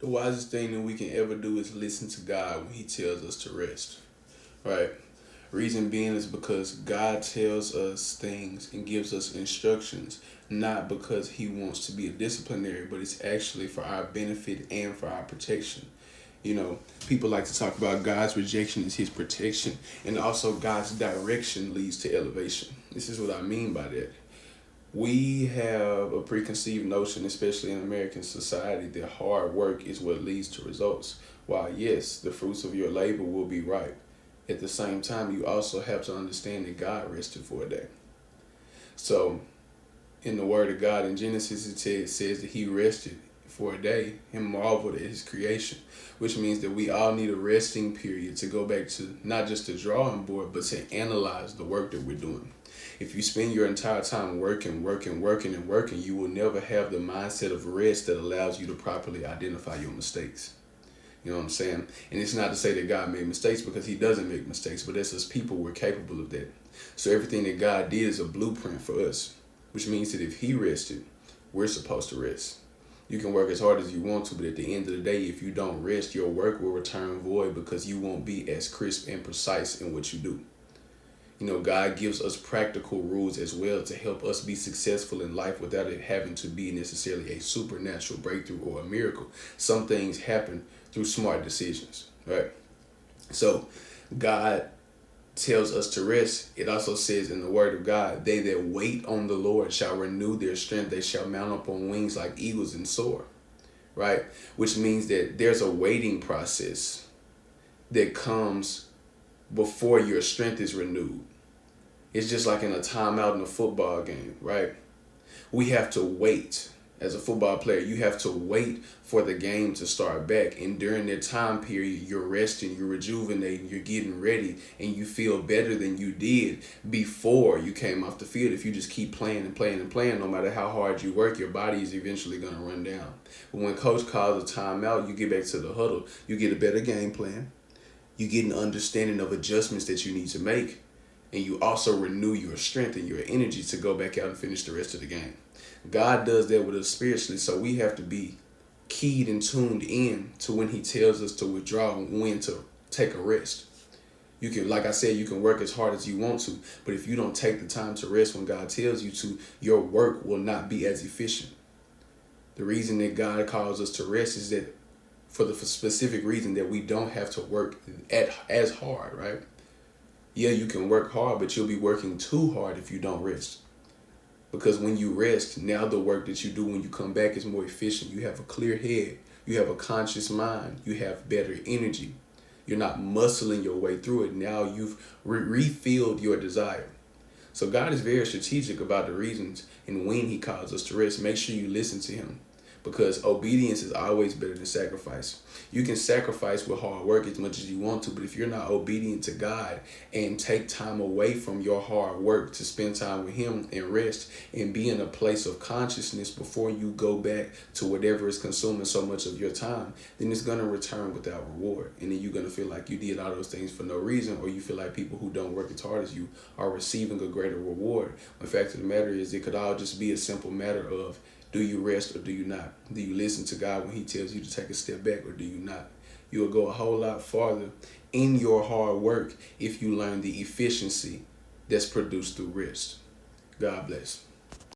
The wisest thing that we can ever do is listen to God when He tells us to rest, right? Reason being is because God tells us things and gives us instructions, not because He wants to be a disciplinary, but it's actually for our benefit and for our protection. You know, people like to talk about God's rejection is His protection, and also God's direction leads to elevation. This is what I mean by that. We have a preconceived notion, especially in American society, that hard work is what leads to results. While yes, the fruits of your labor will be ripe, at the same time, you also have to understand that God rested for a day. So, in the Word of God in Genesis, says that He rested for a day and marveled at His creation, which means that we all need a resting period to go back to not just the drawing board, but to analyze the work that we're doing. If you spend your entire time working, you will never have the mindset of rest that allows you to properly identify your mistakes. You know what I'm saying? And it's not to say that God made mistakes, because He doesn't make mistakes, but as His people, we're capable of that. So everything that God did is a blueprint for us, which means that if He rested, we're supposed to rest. You can work as hard as you want to, but at the end of the day, if you don't rest, your work will return void, because you won't be as crisp and precise in what you do. You know, God gives us practical rules as well to help us be successful in life without it having to be necessarily a supernatural breakthrough or a miracle. Some things happen through smart decisions, right? So God tells us to rest. It also says in the Word of God, they that wait on the Lord shall renew their strength. They shall mount up on wings like eagles and soar, right? Which means that there's a waiting process that comes before your strength is renewed. It's just like in a timeout in a football game, right? We have to wait. As a football player, you have to wait for the game to start back. And during that time period, you're resting, you're rejuvenating, you're getting ready, and you feel better than you did before you came off the field. If you just keep playing and playing and playing, no matter how hard you work, your body is eventually going to run down. But when coach calls a timeout, you get back to the huddle, you get a better game plan, you get an understanding of adjustments that you need to make, and you also renew your strength and your energy to go back out and finish the rest of the game. God does that with us spiritually, so we have to be keyed and tuned in to when He tells us to withdraw and when to take a rest. You can, like I said, you can work as hard as you want to, but if you don't take the time to rest when God tells you to, your work will not be as efficient. The reason that God calls us to rest is that for the specific reason that we don't have to work as hard, right? Yeah, you can work hard, but you'll be working too hard if you don't rest. Because when you rest, now the work that you do when you come back is more efficient. You have a clear head. You have a conscious mind. You have better energy. You're not muscling your way through it. Now you've refilled your desire. So God is very strategic about the reasons and when He calls us to rest. Make sure you listen to Him, because obedience is always better than sacrifice. You can sacrifice with hard work as much as you want to, but if you're not obedient to God and take time away from your hard work to spend time with Him and rest and be in a place of consciousness before you go back to whatever is consuming so much of your time, then it's going to return without reward. And then you're going to feel like you did all those things for no reason, or you feel like people who don't work as hard as you are receiving a greater reward. The fact of the matter is, it could all just be a simple matter of, do you rest or do you not? Do you listen to God when He tells you to take a step back, or do you not? You will go a whole lot farther in your hard work if you learn the efficiency that's produced through rest. God bless.